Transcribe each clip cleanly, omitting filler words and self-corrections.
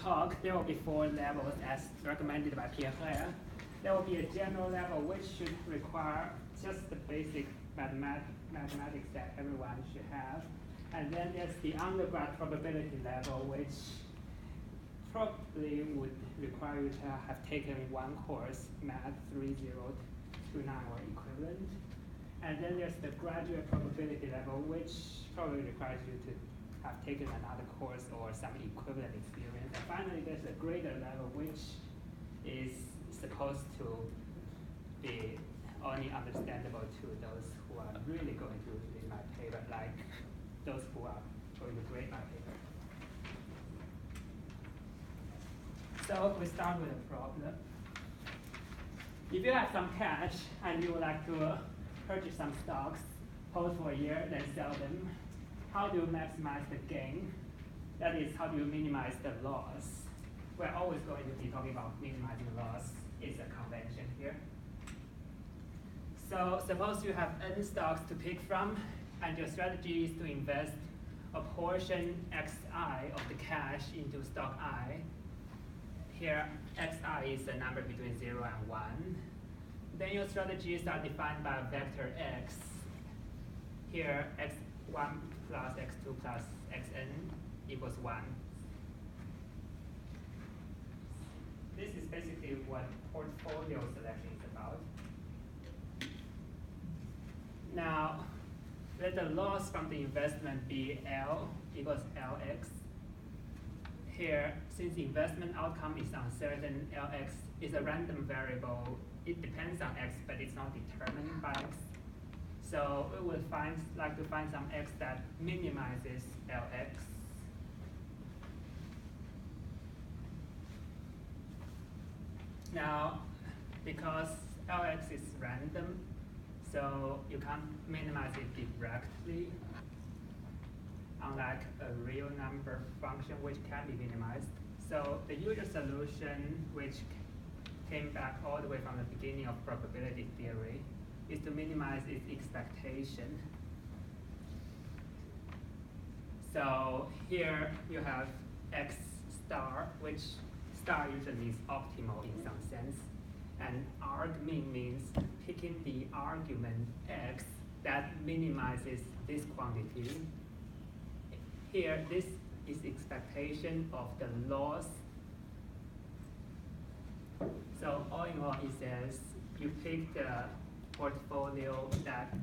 talk, there will be 4 levels as recommended by Pierre. There will be a general level which should require just the basic mathematics that everyone should have. And then there's the undergrad probability level, which probably would require you to have taken one course, Math 3029 or equivalent. And then there's the graduate probability level, which probably requires you to have taken another course or some equivalent experience. And finally, there's a greater level, which is supposed to be only understandable to those who are really going to read my paper, like those who are going to grade my paper. So we start with a problem. If you have some cash and you would like to purchase some stocks, hold for a year, then sell them, how do you maximize the gain? That is, how do you minimize the loss? We're always going to be talking about minimizing loss. It's a convention here. So suppose you have n stocks to pick from, and your strategy is to invest a portion xi of the cash into stock I. Here, xi is a number between 0 and 1. Then your strategies are defined by a vector x. Here, x1 plus x2 plus xn equals 1. This is basically what portfolio selection is about. Now, let the loss from the investment be L equals Lx. Here, since the investment outcome is uncertain, Lx is a random variable. It depends on x, but it's not determined by x. So we would like to find some x that minimizes Lx. Now, because Lx is random, so you can't minimize it directly, unlike a real number function which can be minimized. So the usual solution, which came back all the way from the beginning of probability theory, is to minimize its expectation. So here you have x star, which star usually means optimal in some sense. And argmin means picking the argument x that minimizes this quantity. Here, this is expectation of the loss. So all in all, it says you pick the portfolio that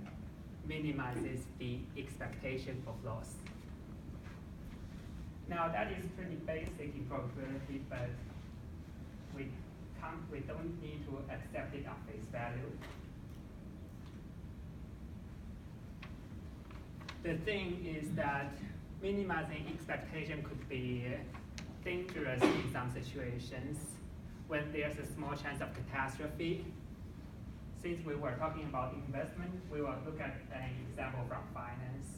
minimizes the expectation of loss. Now that is pretty basic in probability, but we don't need to accept it on face value. The thing is that minimizing expectation could be dangerous in some situations when there's a small chance of catastrophe. Since we were talking about investment, we will look at an example from finance.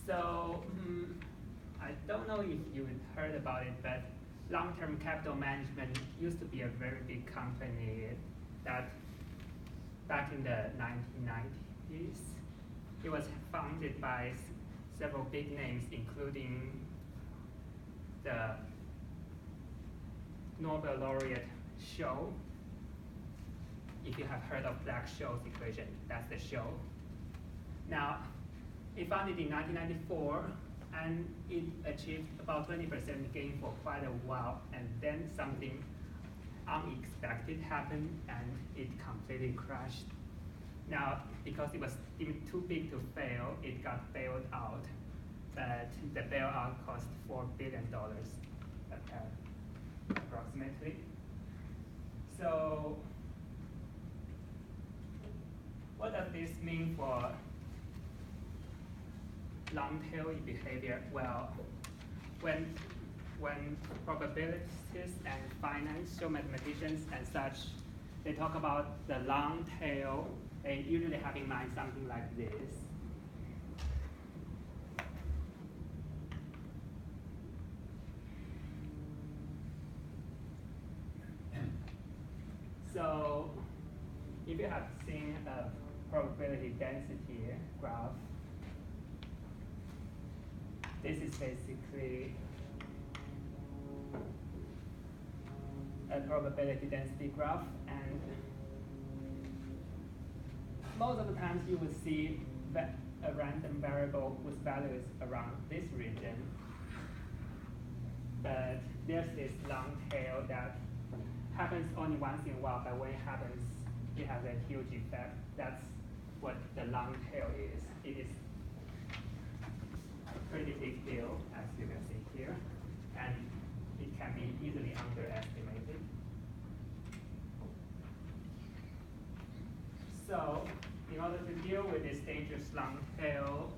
So I don't know if you heard about it, but long-term capital management used to be a very big company that back in the 1990s, it was founded by several big names, including the Nobel laureate Show. If you have heard of Black-Scholes equation, that's the Show. Now, it founded in 1994, and it achieved about 20% gain for quite a while, and then something unexpected happened, and it completely crashed. Now, because it was too big to fail, it got bailed out, but the bailout cost $4 billion, approximately. So, what does this mean for long-tail behavior? Well, when probabilists and financial mathematicians and such, they talk about the long tail, they usually have in mind something like this. So if you have seen a probability density graph, This is basically a probability density graph, and most of the times you will see that a random variable with values around this region. But there's this long tail that happens only once in a while, but when it happens, it has a huge effect. That's what the long tail is. It is a pretty big deal, as you can see here, and it can be easily underestimated. So, in order to deal with this dangerous long tail,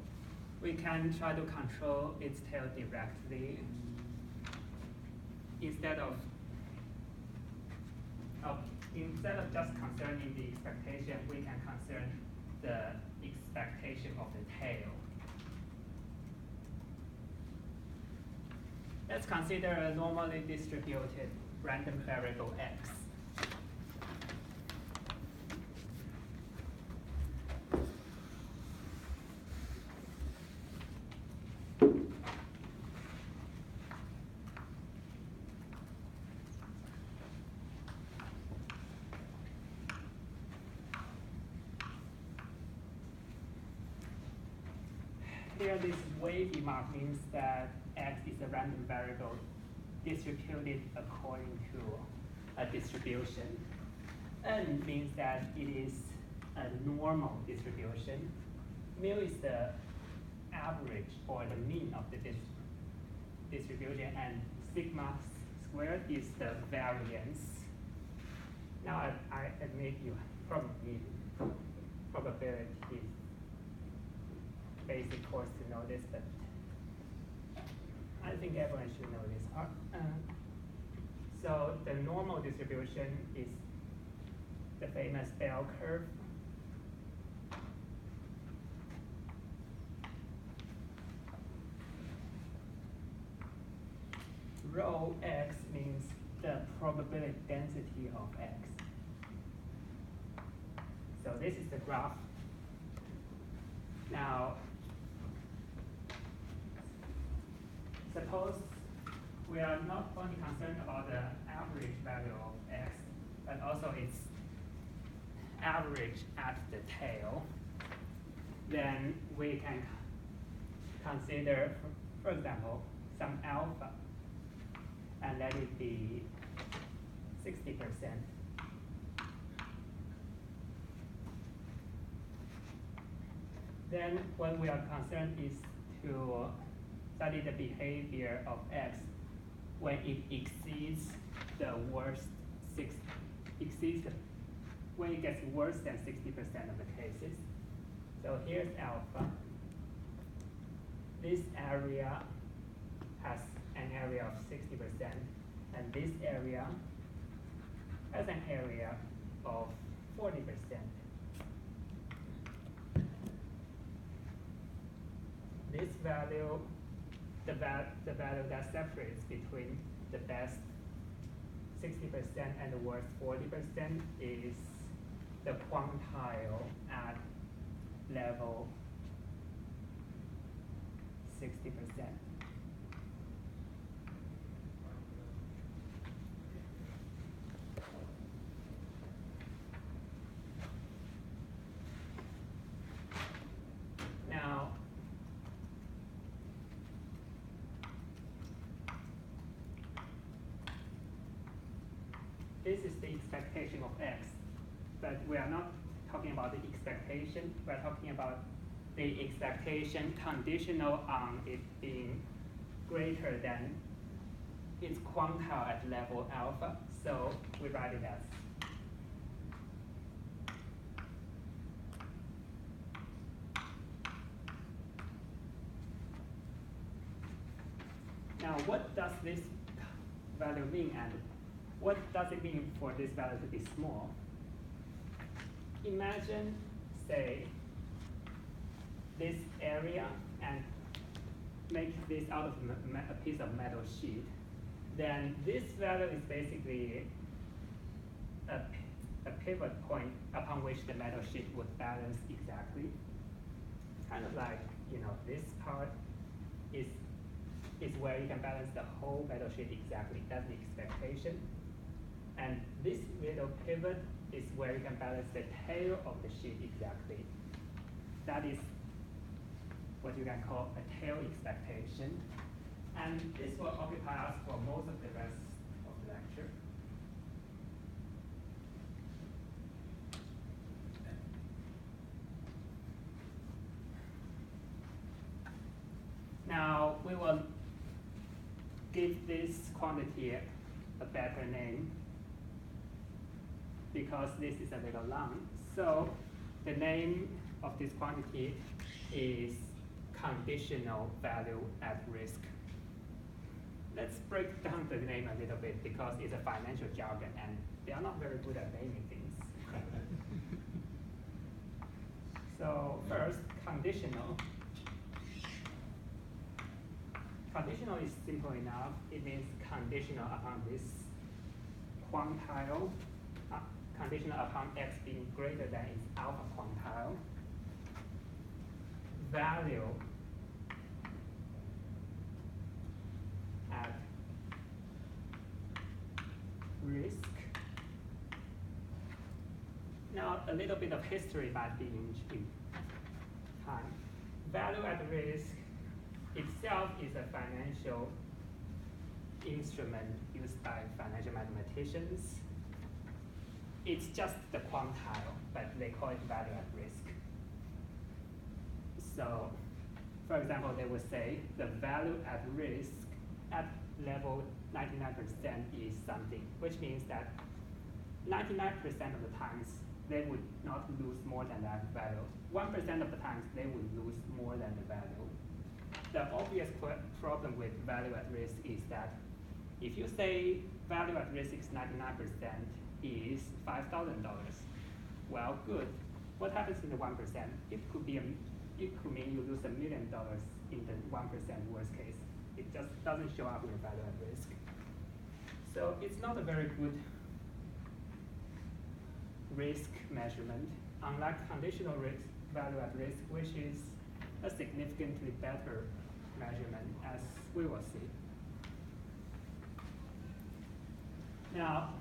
we can try to control its tail directly. Instead of just concerning the expectation, we can concern the expectation of the tail. Let's consider a normally distributed random variable x. Here, this wavy mark means that x is a random variable distributed according to a distribution. N means that it is a normal distribution. Mu is the average or the mean of the distribution, and sigma squared is the variance. Now, I admit you probably probability basic course to know this, but I think everyone should know this. So the normal distribution is the famous bell curve. Rho x means the probability density of x. So this is the graph. Now, suppose we are not only concerned about the average value of x, but also its average at the tail. Then we can consider, for example, some alpha, and let it be 60%. Then what we are concerned is to study the behavior of x when it exceeds the worst when it gets worse than 60% of the cases. So here's alpha. This area has an area of 60%, and this area has an area of 40%. This value, the value that separates between the best 60% and the worst 40% is the quantile at level 60%. Now, this is the expectation of x, but we are not talking about the expectation. We're talking about the expectation conditional on it being greater than its quantile at level alpha. So we write it as now, what does this value mean, and what does it mean for this value to be small? Imagine, say, this area and make this out of a piece of metal sheet. Then this value is basically a pivot point upon which the metal sheet would balance exactly. Kind of like, this part is is where you can balance the whole metal sheet exactly. That's the expectation. And this middle pivot is where you can balance the tail of the sheet exactly. That is what you can call a tail expectation. And this will occupy us for most of the rest of the lecture. Now, we will give this quantity a better name because this is a little long. So the name of this quantity is conditional value at risk. Let's break down the name a little bit because it's a financial jargon and they are not very good at naming things. So first, conditional. Conditional is simple enough. It means conditional upon this quantile, conditional upon x being greater than its alpha quantile. Value at risk. Now, a little bit of history might be in time. Value at risk itself is a financial instrument used by financial mathematicians. It's just the quantile, but they call it value at risk. So, for example, they would say the value at risk at level 99% is something, which means that 99% of the times they would not lose more than that value. 1% of the times they would lose more than the value. The obvious problem with value at risk is that if you say value at risk is 99% is $5,000, well, good. What happens in the 1%? It could mean you lose $1 million in the 1% worst case. It just doesn't show up in the value at risk. So it's not a very good risk measurement, unlike conditional risk, value at risk, which is a significantly better measurement, as we will see. Now,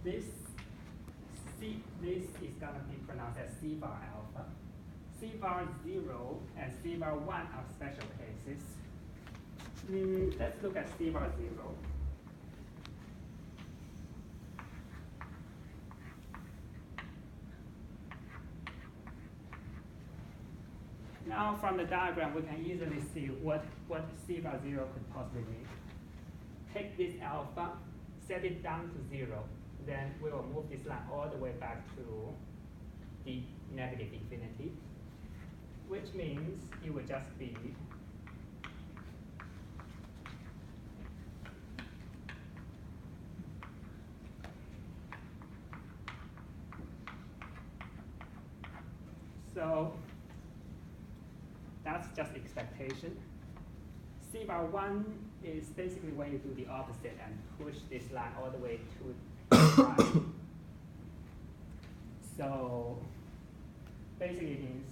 this is going to be pronounced as C bar alpha. C bar 0 and C bar 1 are special cases. Let's look at C bar 0. Now, from the diagram, we can easily see what C bar 0 could possibly mean. Take this alpha, set it down to 0, then we will move this line all the way back to the negative infinity, which means it would just be so that's just expectation. C bar 1 is basically when you do the opposite and push this line all the way to the right. So basically it means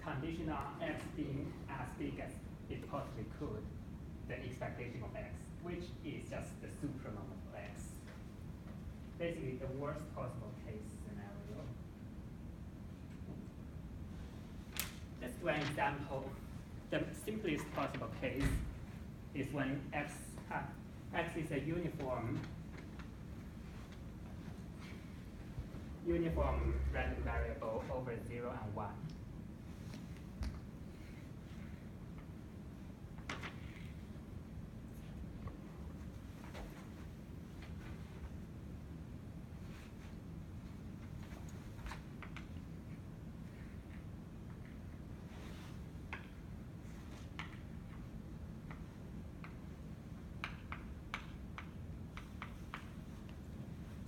conditional on x being as big as it possibly could, the expectation of x, which is just the supranorm of x. Basically the worst possible case scenario. Let's do an example. The simplest possible case is when x is a uniform random variable over 0 and 1.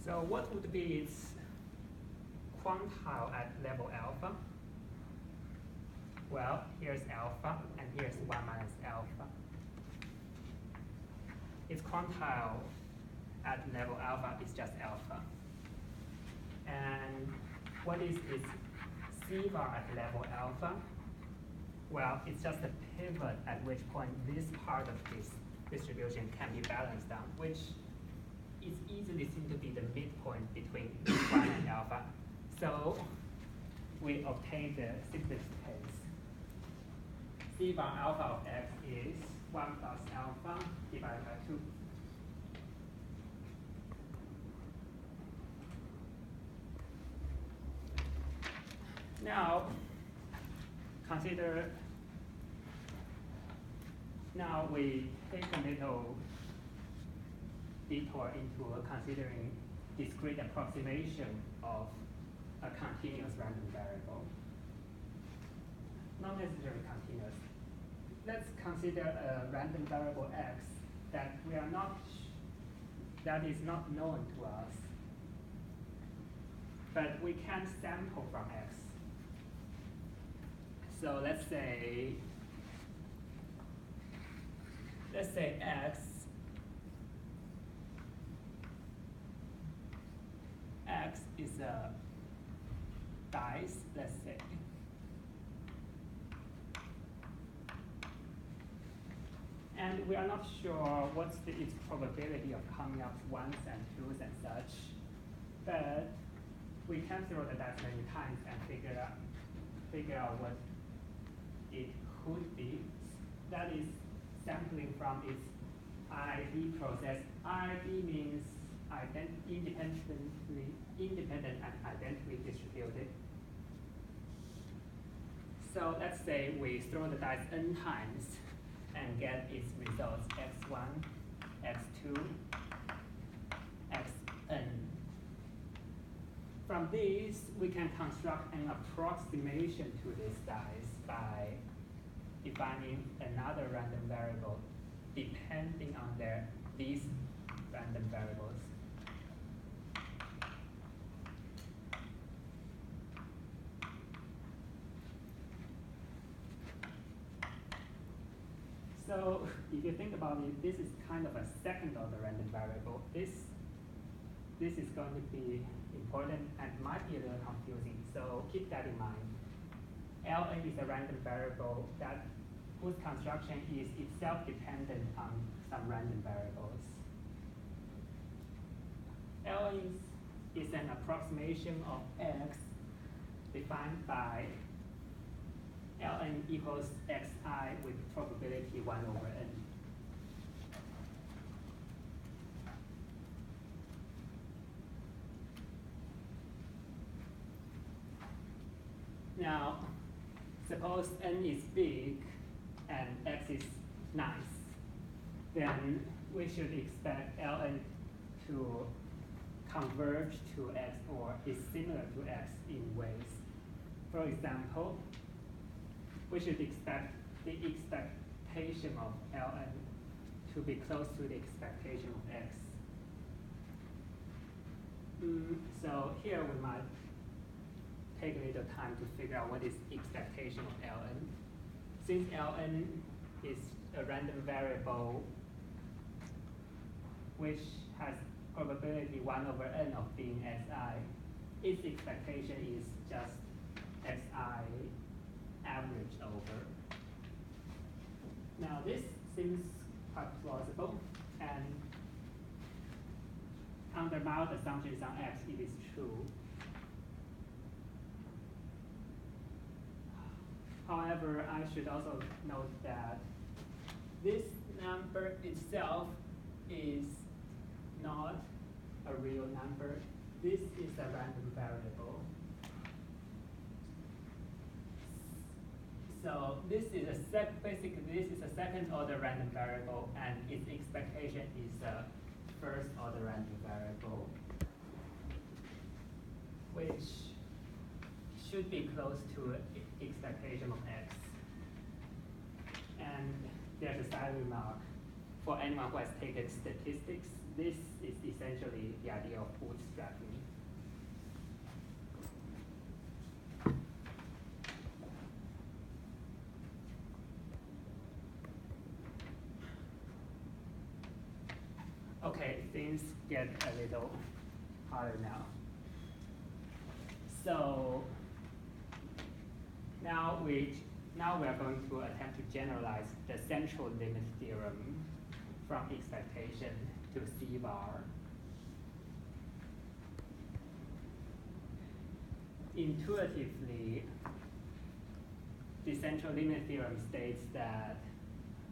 So what would be its quantile at level alpha? Well, here's alpha, and here's 1 minus alpha. Its quantile at level alpha is just alpha. And what is its C bar at level alpha? well, it's just a pivot at which point this part of this distribution can be balanced down, which is easily seen to be the midpoint between 1 and alpha. So we obtain the simplest case. C bar alpha of x is 1 plus alpha divided by 2. Now, now we take a little detour into considering discrete approximation of a continuous random variable. Not necessarily continuous. Let's consider a random variable x that that is not known to us, but we can sample from x. So let's say x is a dice, let's say. And we are not sure what's its probability of coming up ones and twos and such, but we can throw the dice many times and figure out what it could be. That is sampling from its ID process. ID means independent and identically distributed. So let's say we throw the dice n times and get its results x1, x2, xn. From these, we can construct an approximation to this dice by defining another random variable depending on these random variables. So if you think about it, this is kind of a second order random variable. This is going to be important and might be a little confusing, so keep that in mind. Ln is a random variable whose construction is itself dependent on some random variables. Ln is an approximation of x defined by Ln equals xi with probability 1 over n. Now, suppose n is big and x is nice, then we should expect Ln to converge to x or is similar to x in ways. For example, we should expect the expectation of Ln to be close to the expectation of x. So here we might take a little time to figure out what is expectation of Ln. Since Ln is a random variable which has probability 1 over n of being xi, its expectation is just xi averaged over. Now this seems quite plausible, and under mild assumptions on x, it is true. However, I should also note that this number itself is not a real number. This is a random variable. So this is basically this is a second order random variable, and its expectation is a first order random variable, which should be close to expectation of x. And there's a side remark. For anyone who has taken statistics, this is essentially the idea of bootstrapping. Okay, things get a little harder now. So now we Now we are going to attempt to generalize the central limit theorem from expectation to C bar. Intuitively, the central limit theorem states that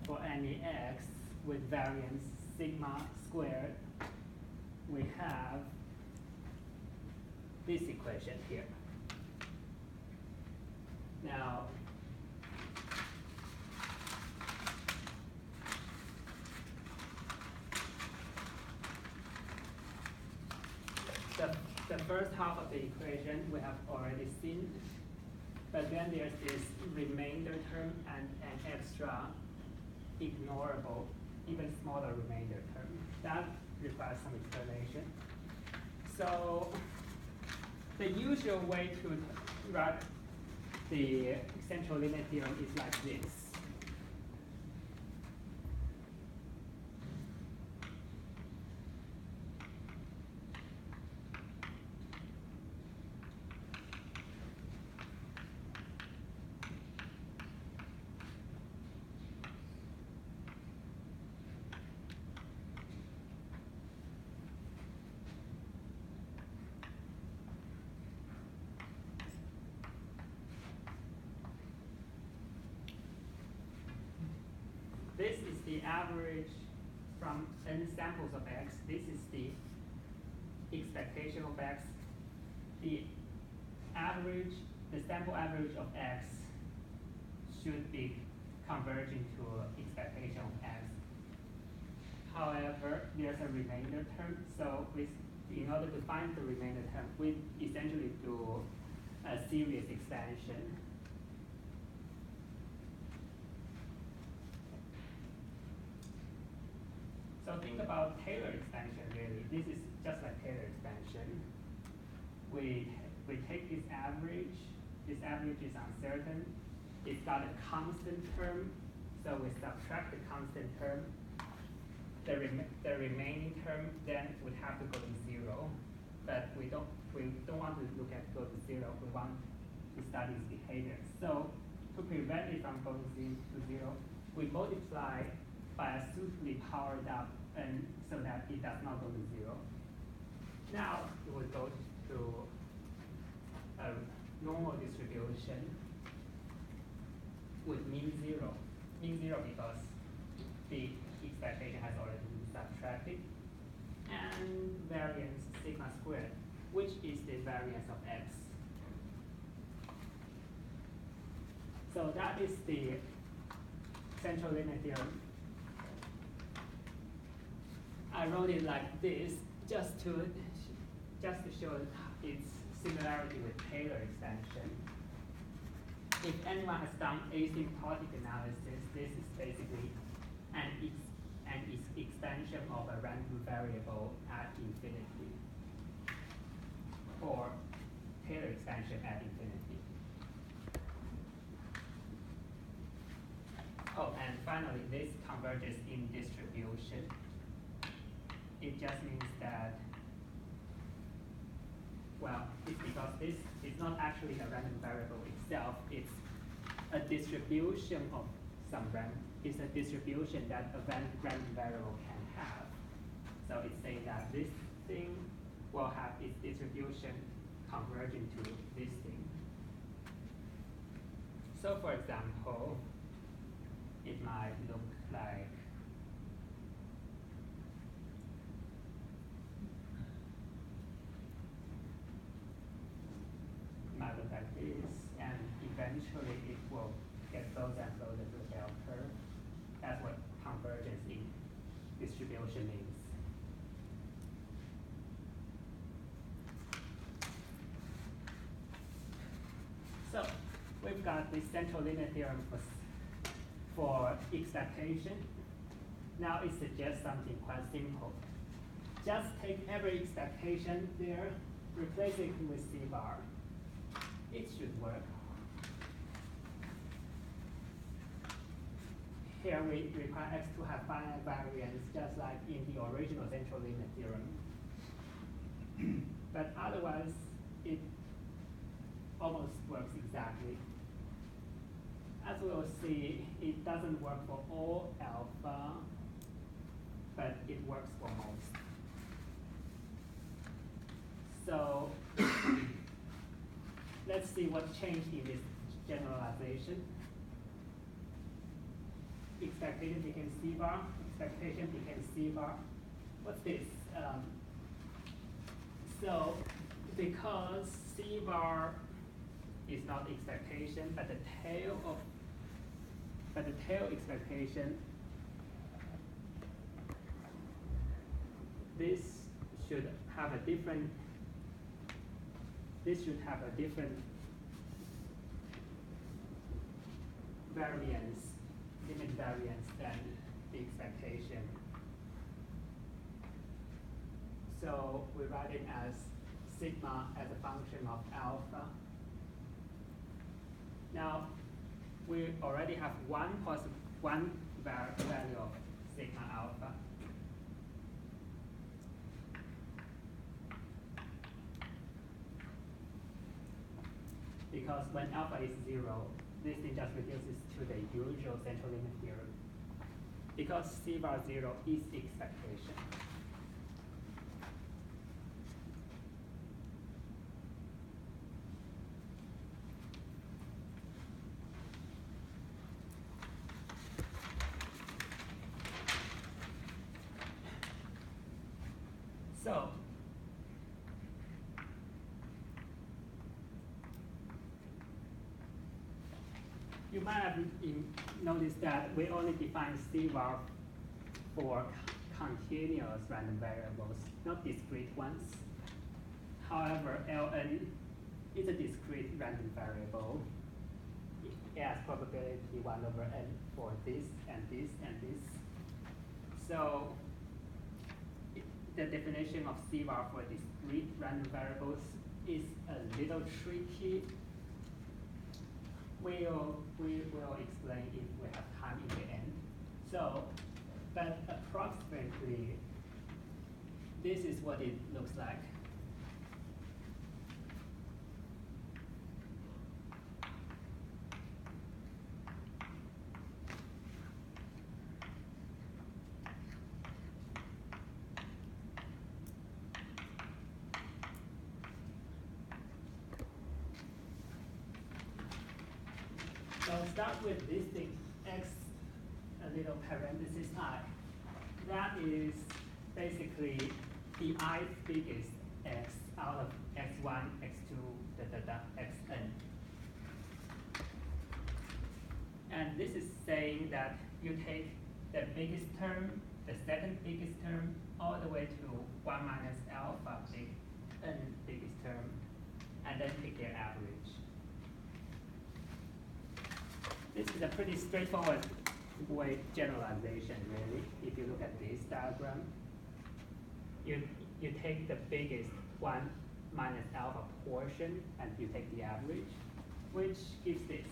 for any x with variance sigma squared, we have this equation here. Now, the first half of the equation we have already seen, but then there's this remainder term and an extra ignorable, even smaller remainder term. That requires some explanation. So the usual way to write the central limit theorem is like this. This is the average from n samples of x. This is the expectation of x. The average, the sample average of x should be converging to expectation of x. However, there's a remainder term. So in order to find the remainder term, we essentially do a series expansion. So think about Taylor expansion really. This is just like Taylor expansion. We take this average is uncertain. It's got a constant term, so we subtract the constant term. The remaining term then would have to go to 0, but we don't want to look at go to 0. We want to study its behavior. So to prevent it from going to 0, we multiply by a suitably powered up n so that it does not go to 0. Now it will go to a normal distribution with mean 0. Mean 0 because the expectation has already been subtracted. And variance sigma squared, which is the variance of x. So that is the central limit theorem. I wrote it like this just to show its similarity with Taylor expansion. If anyone has done asymptotic analysis, this is basically an expansion of a random variable at infinity, or Taylor expansion at infinity. Oh, and finally, this converges in distribution. It just means that, well, it's because this is not actually a random variable itself. It's a distribution of some random. It's a distribution that a random variable can have. So it's saying that this thing will have its distribution converging to this thing. So for example, it might look like this, and eventually it will get closer and closer to a bell curve. That's what convergence in distribution means. So we've got the central limit theorem for expectation. Now it suggests something quite simple. Just take every expectation there, replace it with C bar. It should work. Here we require x to have finite variance, just like in the original central limit theorem. But otherwise, it almost works exactly. as we'll see, it doesn't work for all alpha, but it works for most. So let's see what changed in this generalization. Expectation became C bar, expectation became C bar. What's this? So because C bar is not expectation, but the tail expectation, this should have a different variance, limit variance than the expectation. So we write it as sigma as a function of alpha. Now we already have one value of sigma alpha. Because when alpha is 0, this thing just reduces to the usual central limit theorem. Because C bar 0 is expectation. So you might have noticed that we only define C bar for continuous random variables, not discrete ones. However, Ln is a discrete random variable. It has probability 1 over n for this and this and this. So the definition of C bar for discrete random variables is a little tricky. We'll explain if we have time in the end. So, but approximately, this is what it looks like. So start with this thing, x, a little parenthesis I. That is basically the ith biggest x out of x1, x2, xn. And this is saying that you take the biggest term, the second biggest term, all the way to 1 minus alpha big n biggest term, and then take their average. This is a pretty straightforward way generalization, really. If you look at this diagram, you take the biggest 1 minus alpha portion and you take the average, which gives this.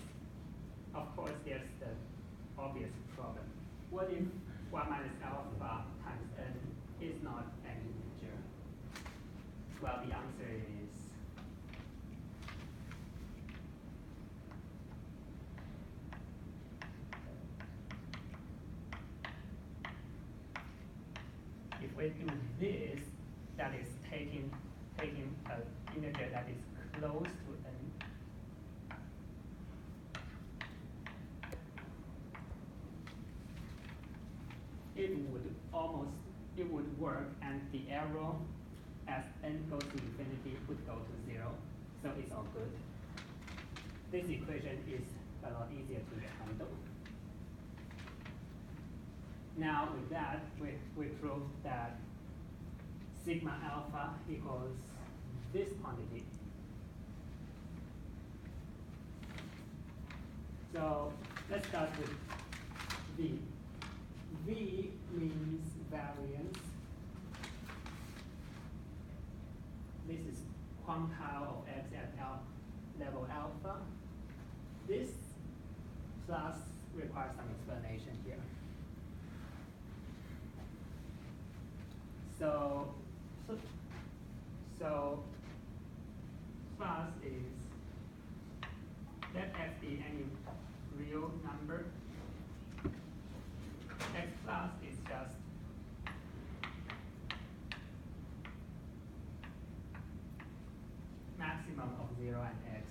Of course, there's the obvious problem. What if 1 minus alpha times n is not an integer? Well, the answer is if we do this, that is taking an integer that is close to n, it would work, and the error as n goes to infinity would go to 0, so it's all good. This equation is a lot easier to handle. Now with that, we proved that sigma alpha equals this quantity. So let's start with V. V means variance. This is quantile of x at level alpha. This plus requires some explanation here. So plus is let x be any real number. X plus is just maximum of 0 and x.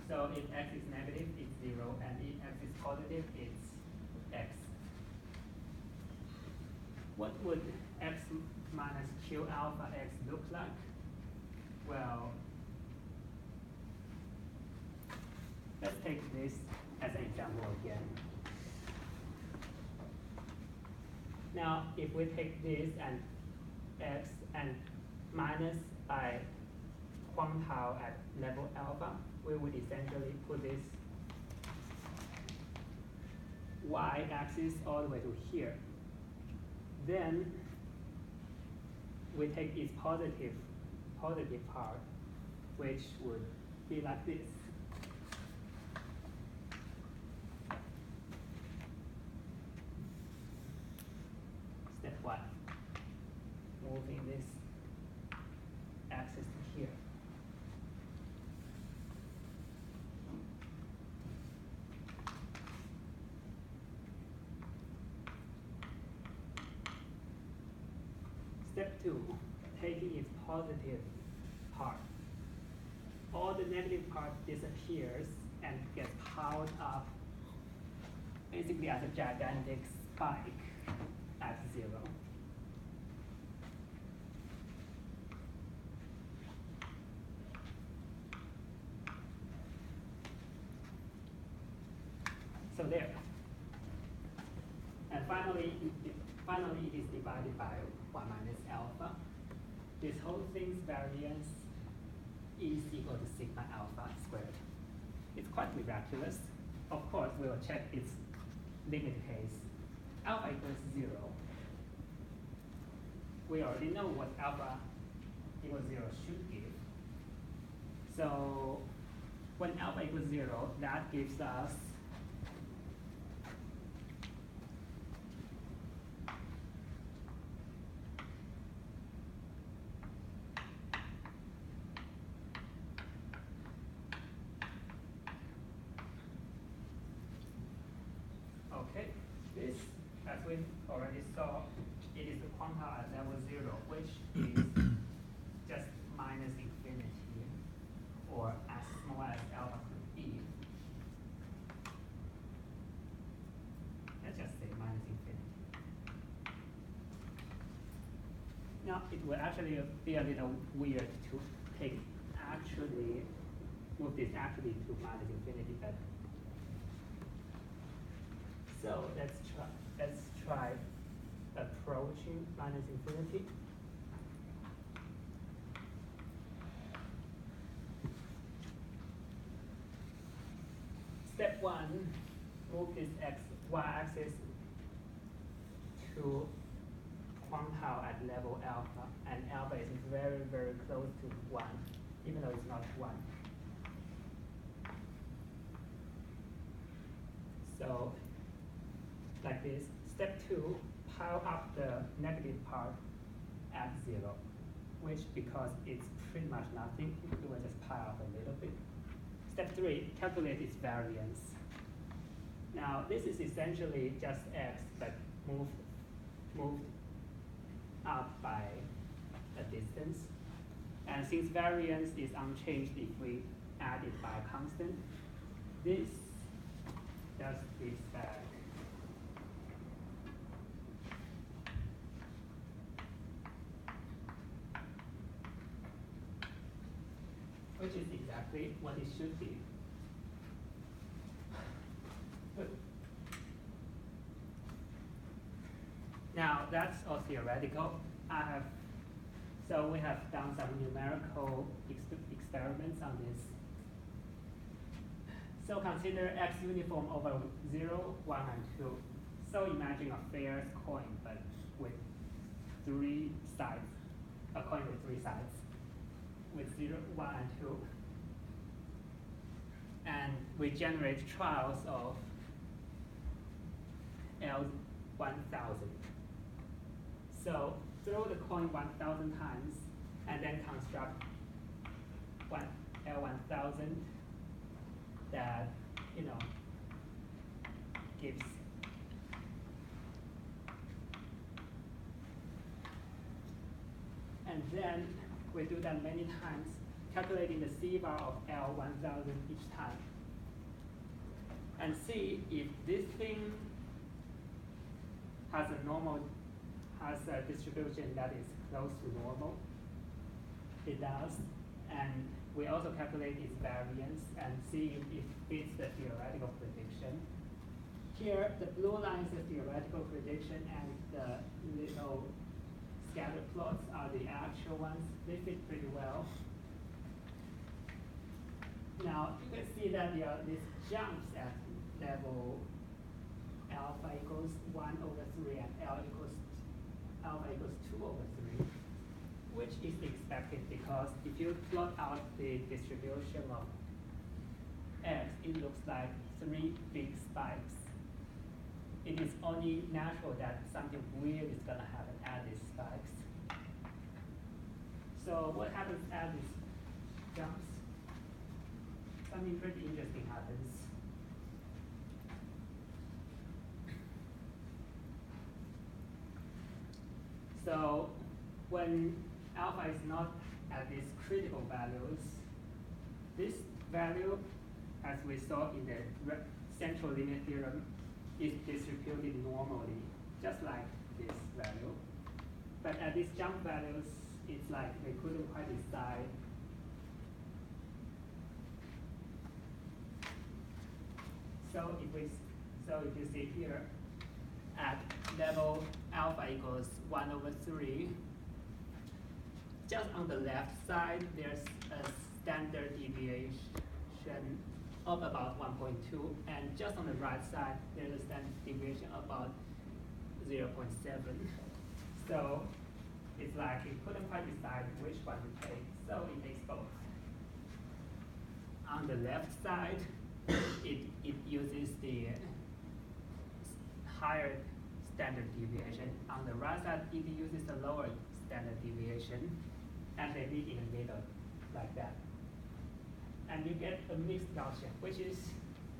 So if x is negative, it's 0, and if x is positive, it's x. What would x minus q alpha x look like? Well, let's take this as an example again. Now, if we take this and x and minus by quantile at level alpha, we would essentially put this y-axis all the way to here. Then we take its positive part, which would be like this. Step 1, moving this axis to here. Step 2, taking its positive part. All the negative part disappears and gets piled up basically as a gigantic spike at 0. So there. And finally it is divided by 1 minus alpha. This whole thing's variance is equal to sigma alpha squared. It's quite miraculous. Of course, we will check its limit case. Alpha equals 0. We already know what alpha equals 0 should give. So when alpha equals 0, that gives us this, as we already saw, it is the quantile at level 0, which is just minus infinity, or as small as alpha could be. Let's just say minus infinity. Now, it will actually be a little weird to move this actually to minus infinity, but so let's try approaching minus infinity. Step 1, move this y-axis to quantile at level alpha, and alpha is very, very close to 1, even though it's not 1. So like this. Step 2, pile up the negative part at 0, which because it's pretty much nothing, we will just pile up a little bit. Step 3, calculate its variance. Now this is essentially just x, but moved up by a distance. And since variance is unchanged if we add it by a constant, this does this back. Which is exactly what it should be. Good. Now that's all theoretical. So we have done some numerical experiments on this. So consider x uniform over 0, 1, and 2. So imagine a fair coin, but with 3 sides, a coin with 3 sides. With 0, 1, and 2. And we generate trials of L1000. So throw the coin 1,000 times and then construct L1000 that, gives. And then we do that many times, calculating the C bar of L 1000 each time. And see if this thing has a distribution that is close to normal. It does. And we also calculate its variance and see if it fits the theoretical prediction. Here, the blue line is the theoretical prediction, and the little scatter plots are the actual ones. They fit pretty well. Now, you can see that there are these jumps at level alpha equals 1 over 3 and alpha equals 2 over 3, which is expected because if you plot out the distribution of x, it looks like 3 big spikes. It is only natural that something weird is going to happen at these spikes. So what happens at these jumps? Something pretty interesting happens. So when alpha is not at these critical values, this value, as we saw in the central limit theorem, is distributed normally, just like this value. But at these jump values, it's like they couldn't quite decide. So if you see here, at level alpha equals 1 over 3, just on the left side, there's a standard deviation of about 1.2, and just on the right side, there's a standard deviation of about 0.7. So it's like it couldn't quite decide which one to take, so it takes both. On the left side, it uses the higher standard deviation. On the right side, it uses the lower standard deviation, and they meet in the middle, like that. And you get a mixed Gaussian, which is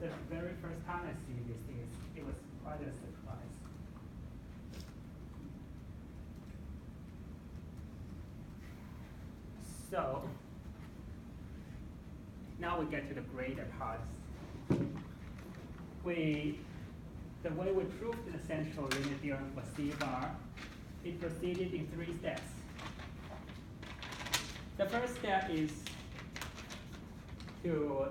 the very first time I see these things. It was quite a surprise. So now we get to the greater parts. The way we proved the central limit theorem for C bar, it proceeded in 3 steps. The first step is to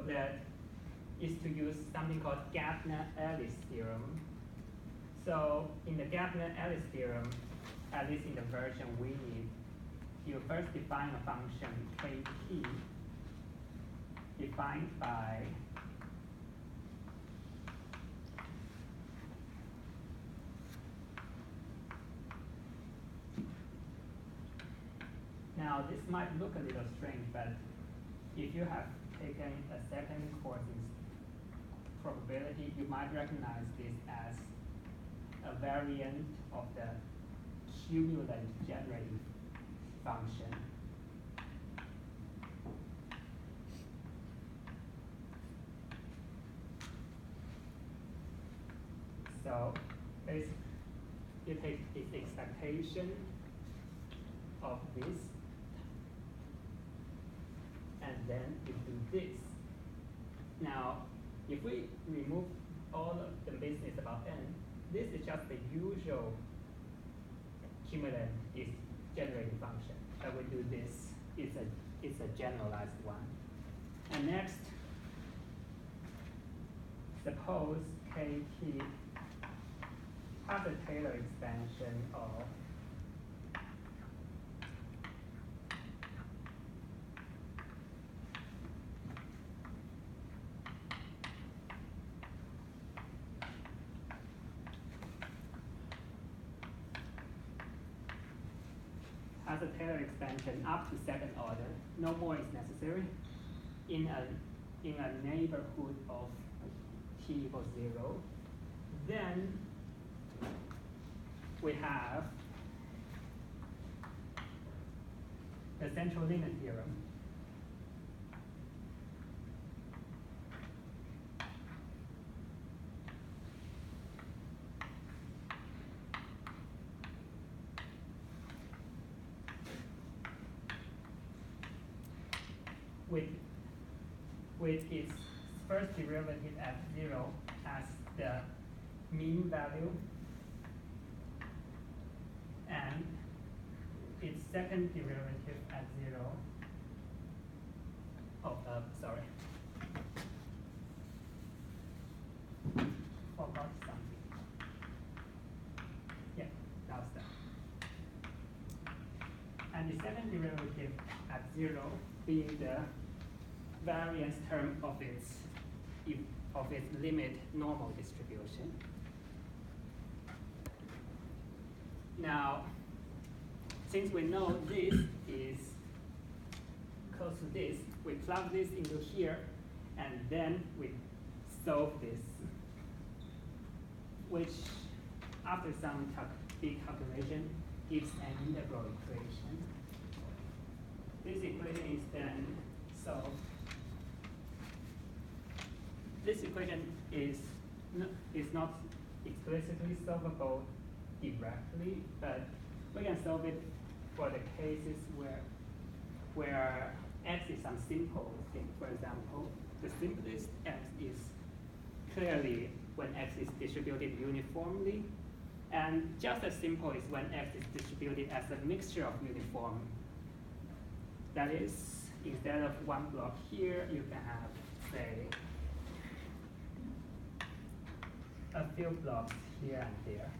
use something called Gardner-Ellis theorem. So in the Gardner-Ellis theorem, at least in the version we need, you first define a function kt defined by now this might look a little strange, but if you have taken a second course in probability, you might recognize this as a variant of the cumulative generating function. So basically, you take its expectation of this, and then you do this. Now, if we remove all of the business about n, this is just the usual cumulative generating function. But we do this, it's a generalized one. And next, suppose kt has a Taylor expansion of up to second order. No more is necessary in a neighborhood of t equals 0. Then we have the central limit theorem. with its first derivative at 0 as the mean value, and its second derivative at 0. Oh, sorry. Forgot something. Yeah, that was that. And the second derivative at 0 being the variance term of its limit normal distribution. Now, since we know this is close to this, we plug this into here, and then we solve this, which after some big calculation gives an integral equation. This equation is then solved. This equation is not explicitly solvable directly, but we can solve it for the cases where x is some simple thing. For example, the simplest x is clearly when x is distributed uniformly, and just as simple is when x is distributed as a mixture of uniform. That is, instead of one block here, you can have, say, a few blocks here and there.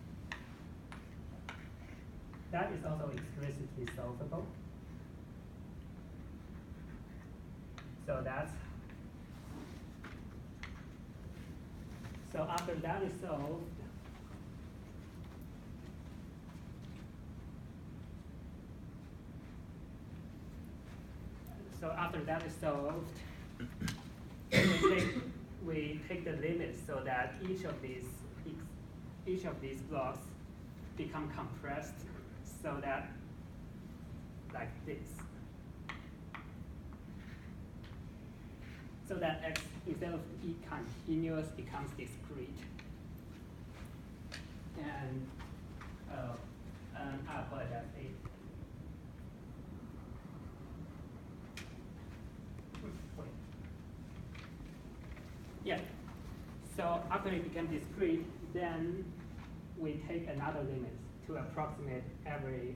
That is also explicitly solvable. So after that is solved, we take the limits so that each of these blocks become compressed so that like this. So that x, instead of e continuous, becomes discrete. And I apologize. Yeah. So after it becomes discrete, then we take another limit to approximate every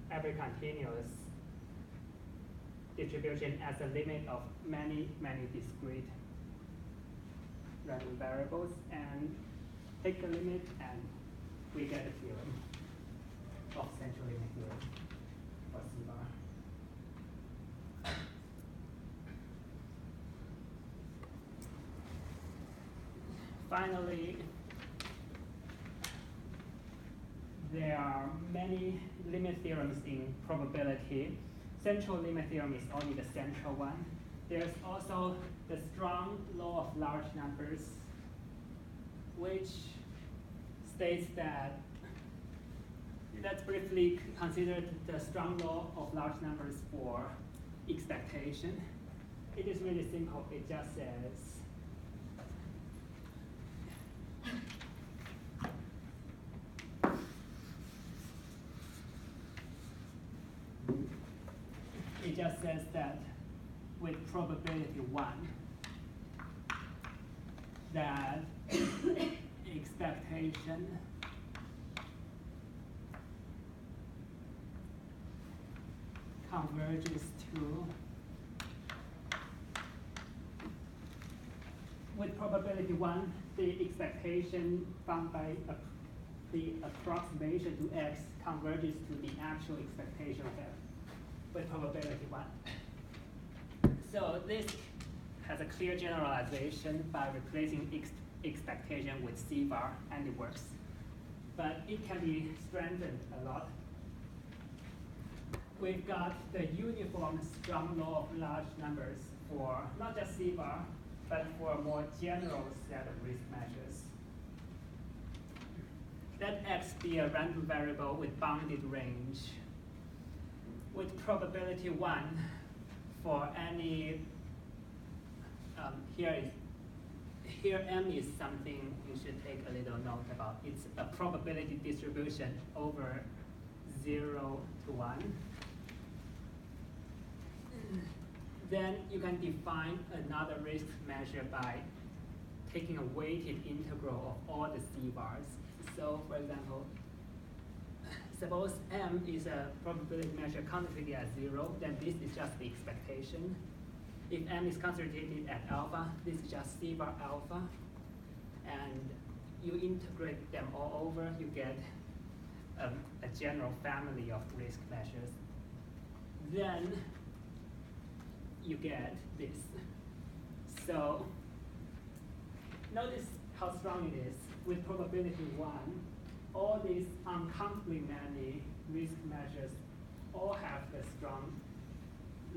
continuous distribution as a limit of many discrete random variables, and take the limit, and we get a theorem of central limit theorem for C bar. Finally, there are many limit theorems in probability. Central limit theorem is only the central one. There's also the strong law of large numbers, which states that, let's briefly consider the strong law of large numbers for expectation. It is really simple. It just says, that with probability 1, that expectation converges to, with probability 1, the expectation found by the approximation to x converges to the actual expectation of x with probability 1. So this has a clear generalization by replacing expectation with C bar, and it works. But it can be strengthened a lot. We've got the uniform strong law of large numbers for not just C bar, but for a more general set of risk measures. Let x be a random variable with bounded range, with probability 1 for any, here M is something you should take a little note about. It's a probability distribution over 0 to 1. Then you can define another risk measure by taking a weighted integral of all the C bars. So for example, suppose M is a probability measure concentrated at 0, then this is just the expectation. If M is concentrated at alpha, this is just C bar alpha. And you integrate them all over, you get a general family of risk measures. Then you get this. So notice how strong it is. With probability 1, all these uncountably many risk measures all have the strong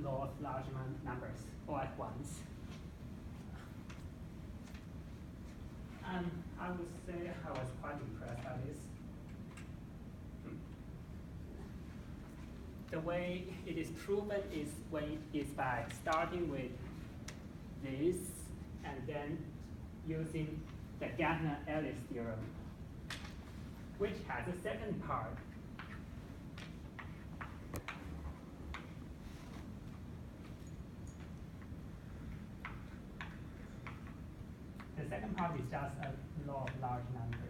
law of large numbers all at once. And I would say I was quite impressed by this. The way it is proven is by starting with this and then using the Gardner-Ellis theorem, which has a second part. The second part is just a law of large numbers.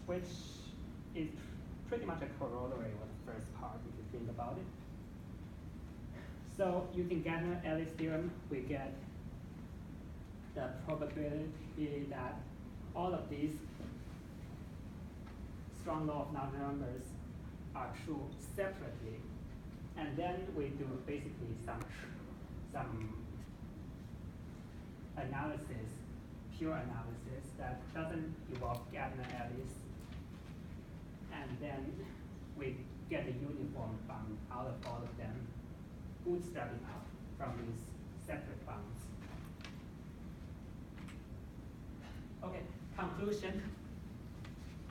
Which is pretty much a corollary of the first part, if you think about it. So using Gardner-Ellis theorem, we get the probability that all of these strong law of large numbers are true separately. And then we do basically some analysis, pure analysis that doesn't involve Gardner-Ellis. And then we get a uniform bound out of all of them, bootstrapping up from these separate bounds. Okay, conclusion.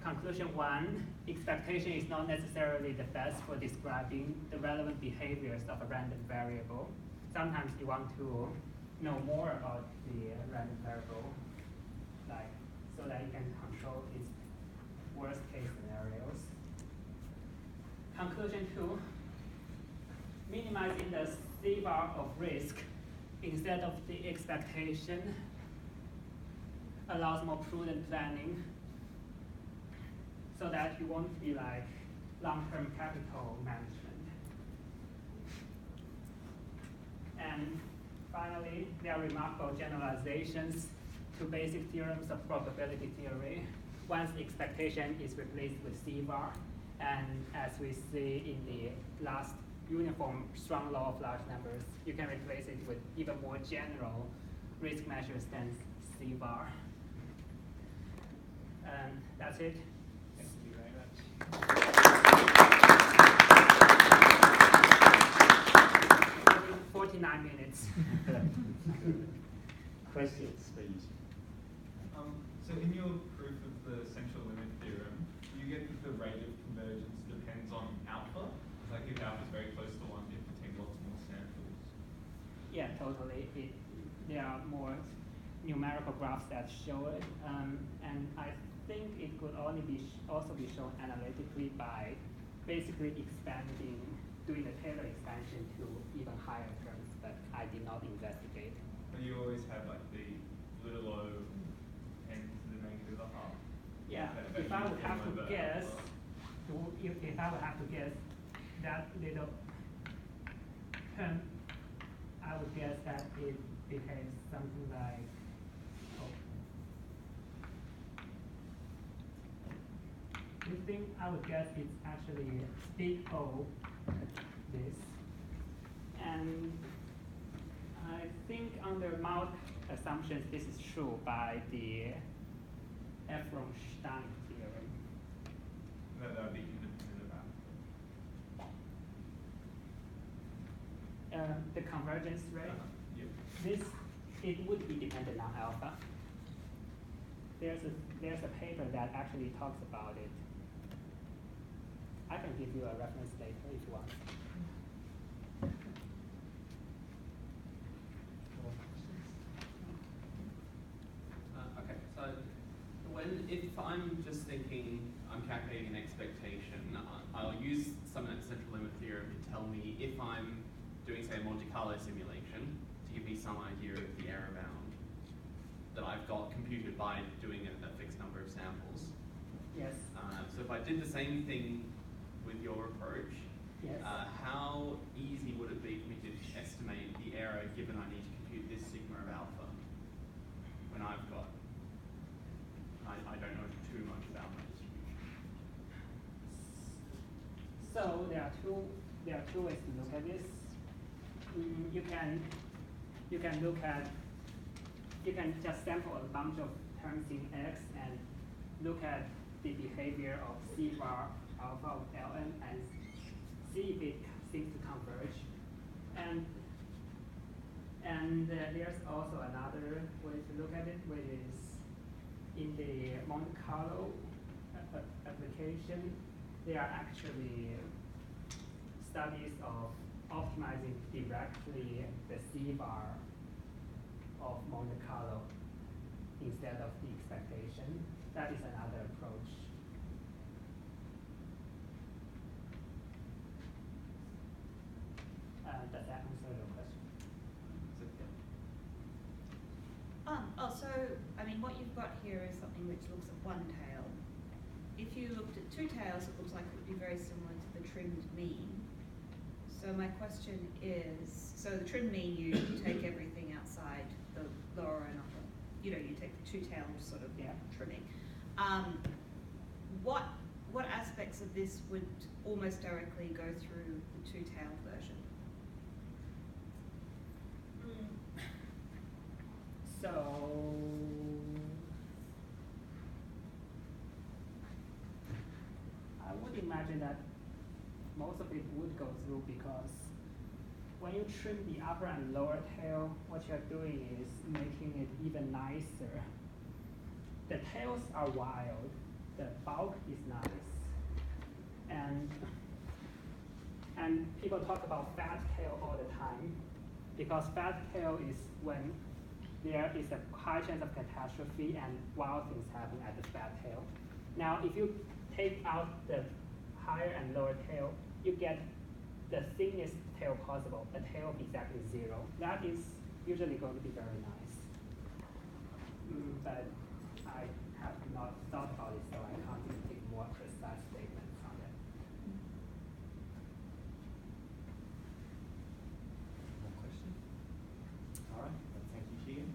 Conclusion 1, expectation is not necessarily the best for describing the relevant behaviors of a random variable. Sometimes you want to know more about the random variable, so that you can control its worst case scenarios. Conclusion 2, minimizing the C bar of risk instead of the expectation allows more prudent planning so that you won't be like long-term capital management. And finally, there are remarkable generalizations to basic theorems of probability theory once expectation is replaced with C bar. And as we see in the last uniform strong law of large numbers, you can replace it with even more general risk measures than C bar. And that's it. Thank you very much. 49 minutes. Questions, please. So in your proof of the central limit theorem, you get that the rate of convergence depends on alpha. Like if alpha is very close to 1, you have to take lots more samples. Yeah, totally. There are more numerical graphs that show it, and I think it could only be also be shown analytically by basically doing the Taylor expansion to even higher terms, but I did not investigate. But you always have like the little o n to the negative a half. Yeah, if I would have to guess, if I would have to guess that little term, I would guess that it behaves something like, I think I would guess it's actually big O, this. And I think under mild assumptions, this is true by the Efron-Stein theorem. That would be independent of alpha. The convergence rate, Yep. it would be dependent on alpha. There's a paper that actually talks about it. I can give you a reference later if you want. Okay, so if I'm just thinking, I'm calculating an expectation, I'll use some of that central limit theorem to tell me if I'm doing, say, a Monte Carlo simulation to give me some idea of the error bound that I've got computed by doing a fixed number of samples. Yes. So if I did the same thing with your approach, Yes. how easy would it be for me to estimate the error given I need to compute this sigma of alpha when I've got, I don't know too much about my distribution? So there are two ways to look at this. You can just sample a bunch of terms in X and look at the behavior of C bar alpha of Ln and see if it seems to converge. And there's also another way to look at it, which is in the Monte Carlo application, there are actually studies of optimizing directly the C bar of Monte Carlo instead of the expectation. That is another approach. Does that answer your question? So, I mean, what you've got here is something which looks at one tail. If you looked at two tails, it looks like it would be very similar to the trimmed mean. So my question is, so the trimmed mean, you take everything outside the lower and upper, you take the two-tailed sort of trimming. What aspects of this would almost directly go through the two-tailed version? So I would imagine that most of it would go through, because when you trim the upper and lower tail, what you're doing is making it even nicer. The tails are wild, the bulk is nice. And people talk about fat tail all the time, because fat tail is when there is a high chance of catastrophe and wild things happen at the fat tail. Now, if you take out the higher and lower tail, you get the thinnest tail possible, a tail of exactly 0. That is usually going to be very nice. But I have not thought about it, so I can't give more precise statements on it. More questions? All right, thank you, Keegan.